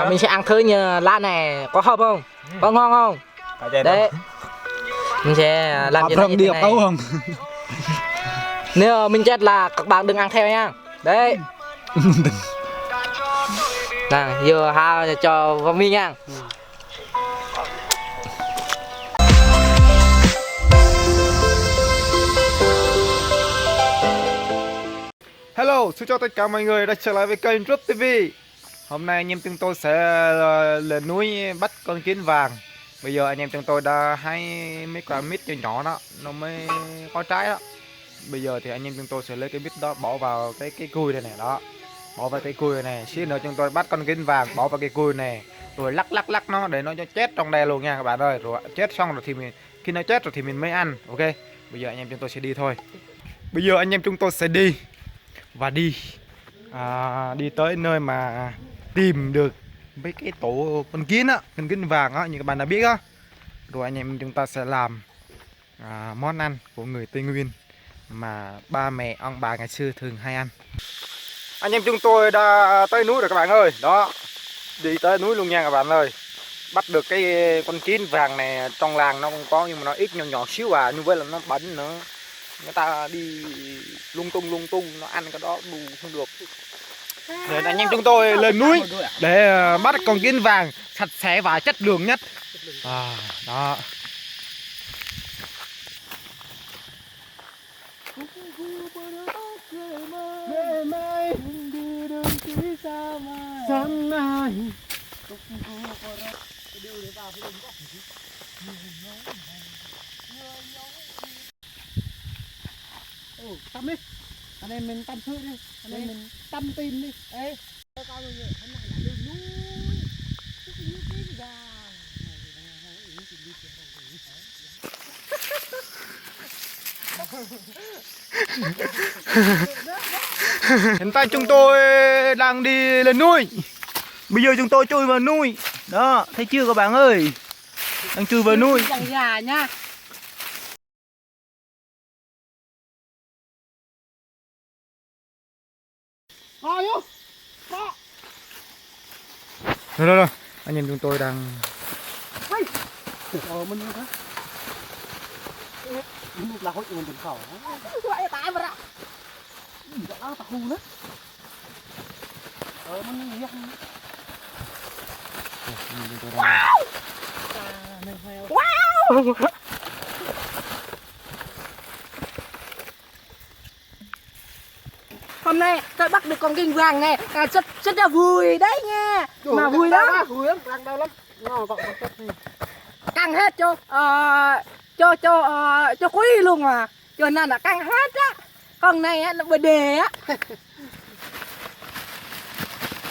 Mình sẽ ăn thử như lá này có hợp không? Có ngon không? Đấy. Mình sẽ làm như thế này. Không? Nếu mình chết là các bạn đừng ăn theo nha. Đấy. Nào, giờ ha cho vào mi nha. Hello, xin chào tất cả mọi người đã trở lại với kênh Rút TV. Hôm nay anh em chúng tôi sẽ lên núi bắt con kiến vàng. Bây giờ anh em chúng tôi đã hái mấy quả mít nhỏ nhỏ đó, nó mới có trái đó. Bây giờ thì anh em chúng tôi sẽ lấy cái mít đó bỏ vào cái cùi này đó. Bỏ vào cái cùi này, xíu nữa chúng tôi bắt con kiến vàng bỏ vào cái cùi này, rồi lắc nó để nó chết trong đây luôn nha các bạn ơi. Rồi chết xong rồi thì khi nó chết rồi thì mình mới ăn. Ok. Bây giờ anh em chúng tôi sẽ đi thôi. Bây giờ anh em chúng tôi sẽ đi và đi tới nơi mà tìm được mấy cái tổ con kiến á, con kiến vàng á, như các bạn đã biết á. Rồi anh em chúng ta sẽ làm món ăn của người Tây Nguyên mà ba mẹ ông bà ngày xưa thường hay ăn. Anh em chúng tôi đã tới núi rồi các bạn ơi. Đó, đi tới núi luôn nha các bạn ơi. Bắt được cái con kiến vàng này, trong làng nó không có nhưng mà nó ít nhỏ nhỏ xíu như vậy là nó bẩn nữa. Người ta đi lung tung nó ăn cái đó bù không được. Nên anh em chúng tôi lên núi để bắt con kiến vàng sạch sẽ và chất lượng nhất. Đó. Tâm đi, anh em mình tâm thước đi, anh em mình tâm tim đi. Ê, coi mọi người, hôm nay là đường núi, rất nhiều kiến vàng. Hiện tại chúng tôi đang đi lên núi. Bây giờ chúng tôi chui vào núi. Đó, thấy chưa các bạn ơi? Đang chui vào núi. Chẳng già nha. Rồi vô. Đó. Rồi. Anh em chúng tôi đang Mình hả? Mình là hốt mình từng khẩu. Vậy tại mà ra. Đó tao hù nữa. Mình giật. Wow. Wow. Hôm nay tôi bắt được con kiến vàng này, rất là vui đấy nha. Mà vui lắm. Vui lắm, căng đau lắm. Căng hết cho quý luôn mà. Cho nên là căng hết á. Con này á, nó bề đề á.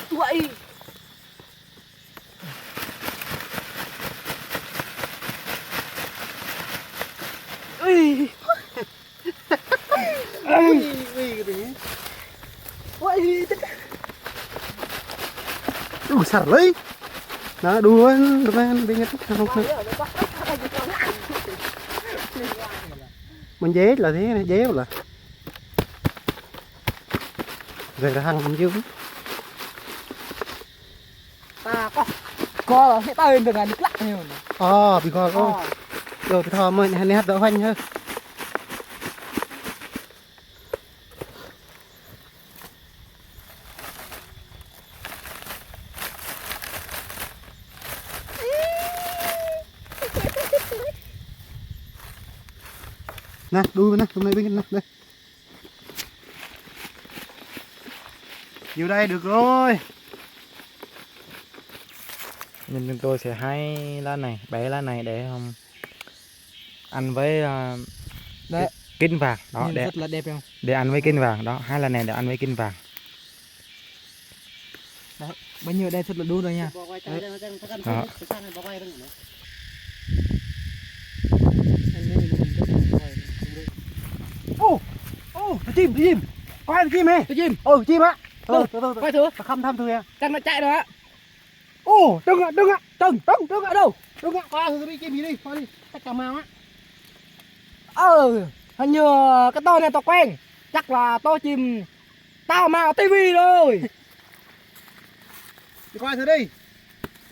Vậy. Ui. Ui. Đủ sẵn lấy đó đùa được lên bên không mình dế là thế này dế là về là hàng mình chưa Có là sẽ tên được là được lắc nhiều bị coi có rồi cái thò mình này hát đỡ phanh hơn nè đuôi nè hôm nay bên nè đây vô đây được rồi. nên chúng tôi sẽ hái lá này, bẻ lá này để ăn với kiến vàng đó, để rất là đẹp không? để ăn với kiến vàng đó, hai lá này để ăn với kiến vàng. Đấy, bao nhiêu đây thật là đu rồi nha. Đó. Chim quay chim này Chim chim á quay thử không thăm thôi chắc nó chạy rồi á. đừng ạ Trừng ở đâu? qua thử đi chim gì đi coi đi tất cả màu á Hình như cái tôi này tao quen. Chắc là tôi chìm tao mà tivi rồi. Đi coi thử đi.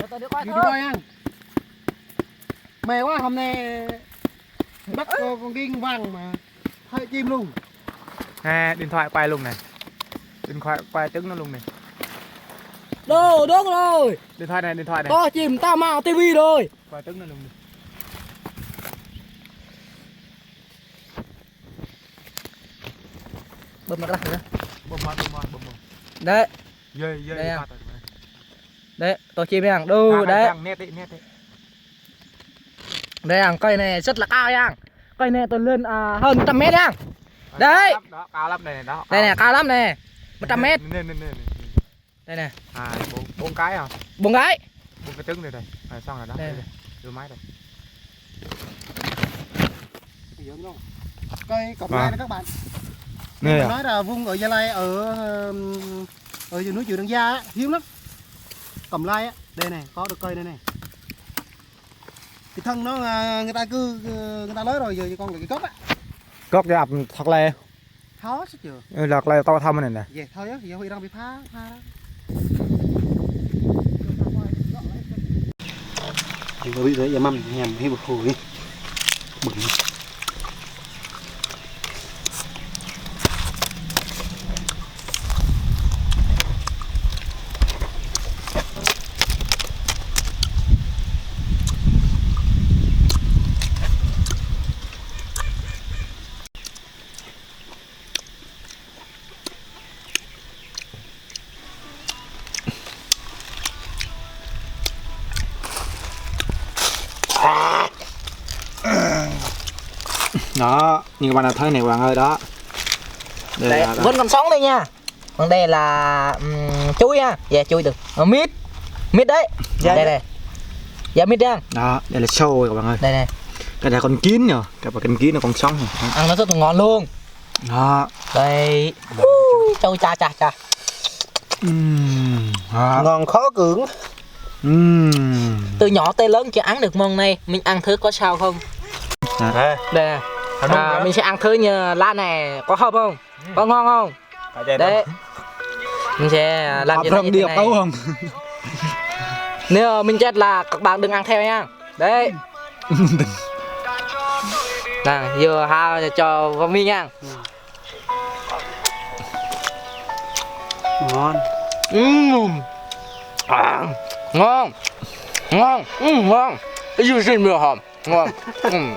Tao đi coi Đi thử. coi ăn. Mẹ quá hôm nay bắt con kiến vàng mà hai chim luôn. Nè, điện thoại quay luôn này. Điện thoại quay trứng nó luôn này. Đồ đúng rồi. Điện thoại này. Tôi chìm tao mà tivi rồi. Quay trứng nó luôn này. Bơm nó cái đó. Bơm. Đấy, Dây Đây à. đấy, tôi chìm hàng. Đu đấy. Nét đi. Đây hàng cây này rất là cao nha. Cây này tôi lên hơn 100 mét nha. Đấy. Đó, cao lắm này đó. Đây nè, cao lắm nè. 100 mét. Nè. Đây nè. Bốn cái à? 4 cái. 4 cái trứng này đây. Rồi xong rồi đó. Đây. Đây. Đưa máy đây. Cây cọng lai đó các bạn. Nè. Nói là vùng ở Gia Lai ở núi Chịu Đằng Gia á, hiếm lắm. Cọng lai á, đây này, có được cây đây này. Cái thân nó người ta lấy rồi giờ con lại cái cốc á. Cốt cho ập thật lẹ. Khó sức chưa? Lật lẹ to thâm này nè. Vậy thôi á, giờ Huy đang bị phá đó. Thì có bị đấy giờ mâm nhầm hay một hồi bẩn. Đó, như các bạn đã thấy này bạn ơi đó. Đây, vẫn còn sống đây nha. Còn đây là chuối nha. Dạ chuối được. Mít. Mít đấy. Đây này. Dạ mít nha. Đó, đây là sâu các bạn ơi. Đây này. Cái này con kiến nhờ, cái con kiến nó còn sống này. Ăn nó rất là ngon luôn. Đó. Đây. Châu cha. Đó. Ngon khó cưỡng. Từ nhỏ tới lớn chưa ăn được món này. Mình ăn thử có sao không? Đây. Đây nè. Mình sẽ ăn thử như lá này có hợp không? Có ngon không? Đấy. Mình sẽ làm như thế này. Không? Nếu mình chết là các bạn đừng ăn theo nha. Đấy. Nè, giờ ha cho vào mình nha. Ngon. Ngon. Ngon. Cái gì xin mưa hòm. Ngon.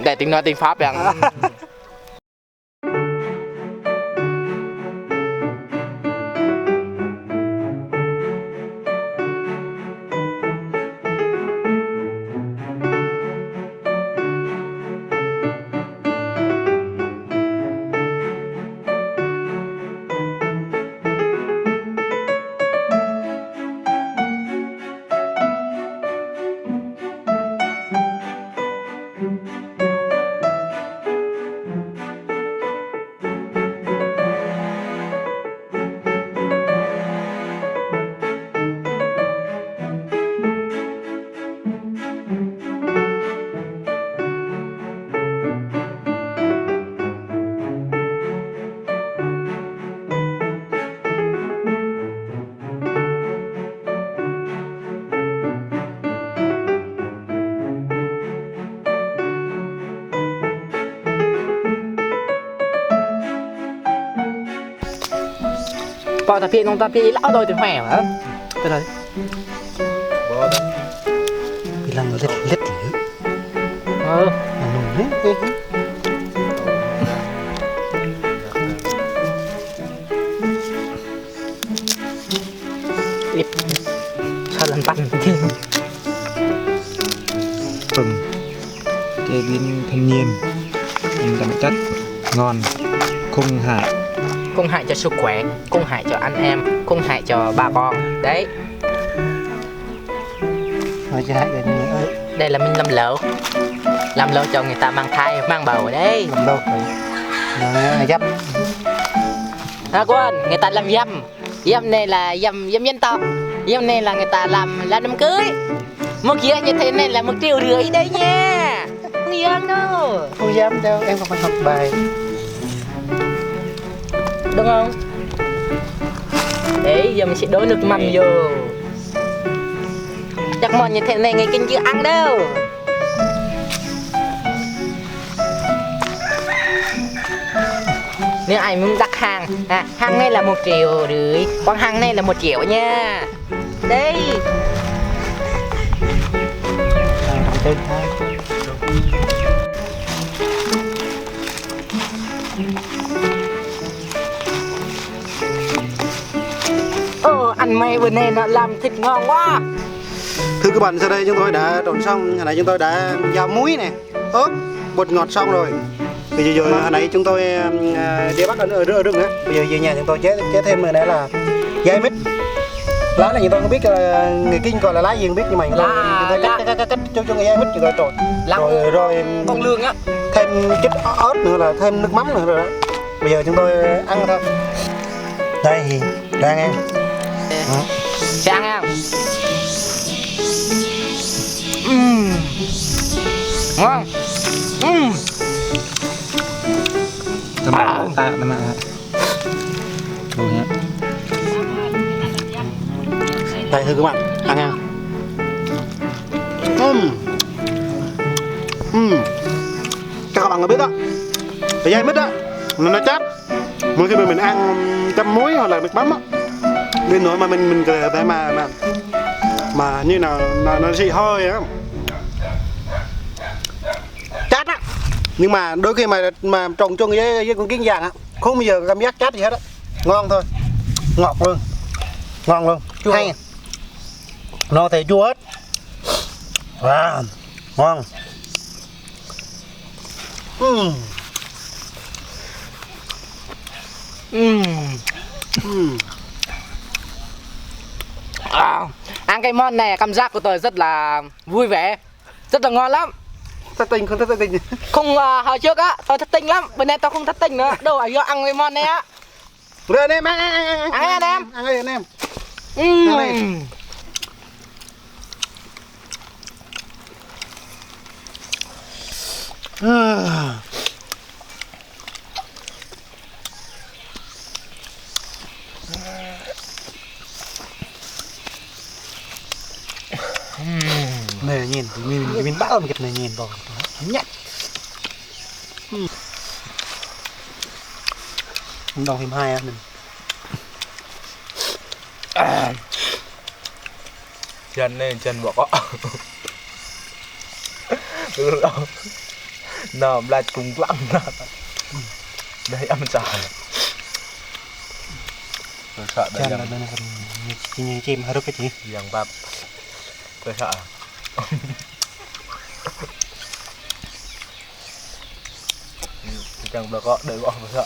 Để tiếng nói tiếng Pháp rằng. Bỏ tập phiền không tập phiền lão rồi thì khỏe hả? Từ đấy. Bị lần lết lết nữa. Nổi đấy. Ít. Sao lần bắn chứ? Chế biến thiên nhiên, đậm chất, ngon, không hại. Không hại cho sức khỏe, không hại cho anh em, không hại cho bà con. Đấy. Nói cho hại cái này. Đây là mình làm lẩu cho người ta mang thai, mang bầu đấy. Làm đâu phải. Nó dấp. Quên, người ta làm dăm này là dăm dân tộc, dăm này là người ta làm đám cưới. Một kia như thế này là 1,5 triệu đấy nha. Không dám đâu. Không dám đâu, em không phải học bài. đúng không? Đấy, giờ mình sẽ đổ nước mắm vô. Chắc món như thế này người kinh chưa ăn đâu. Nếu ai muốn đặt hàng, hàng này là 1 triệu rưỡi, còn hàng này là 1 triệu nha. Đây. Tên thôi. Ăn mày bữa nay nó làm thịt ngon quá. Thưa các bạn, sau đây chúng tôi đã trộn xong, hồi nãy chúng tôi đã giao muối này, ớt, bột ngọt xong rồi. Bây giờ hồi nãy chúng tôi đi bắt ở rừng á, bây giờ về nhà chúng tôi chế thêm rồi, này là dây mít. Lá này chúng tôi không biết người Kinh gọi là lá gì không biết, nhưng mà chúng tôi cắt cho người dây mít rồi trộn. Rồi con lương á. thêm chút ớt nữa, là thêm nước mắm nữa rồi đó. Bây giờ chúng tôi ăn thôi. Đây thì đang ăn. Sang không? Ngon. Ta mà đồ nhé. Đây thưa các bạn, ăn nha. Các bạn có biết đó, cái dây mít đó nó chát. Mỗi khi mình ăn chấm muối hoặc là nước mắm á, nên nỗi mà mình có thể mà như nào nó dị hơi á, chát á. Nhưng mà đôi khi mà trồng chung với con kiến vàng á, không bao giờ cảm giác chát gì hết á, ngon thôi, ngọt luôn, ngon luôn, chua. Hay, nó thì chua hết, wow, ngon. Ăn cái món này cảm giác của tôi rất là vui vẻ, rất là ngon lắm. Thất tình không thất tình. Không, hồi trước á tôi thất tình lắm, bữa nay tôi không thất tình nữa. Đâu phải do ăn cái món này á. Rồi anh em ăn anh em. Ăn ơi anh em. Này nhìn mình bão một cái này nhìn vào nhặt. Đồng thêm 2 mình. Chân lên chân bỏ nó lại cùng lắm. Đây ăn chả. Tôi sợ đây là nhìn chim hơi cái gì giang bắp. Tôi sợ. Chẳng được có đợi bỏ tôi sợ.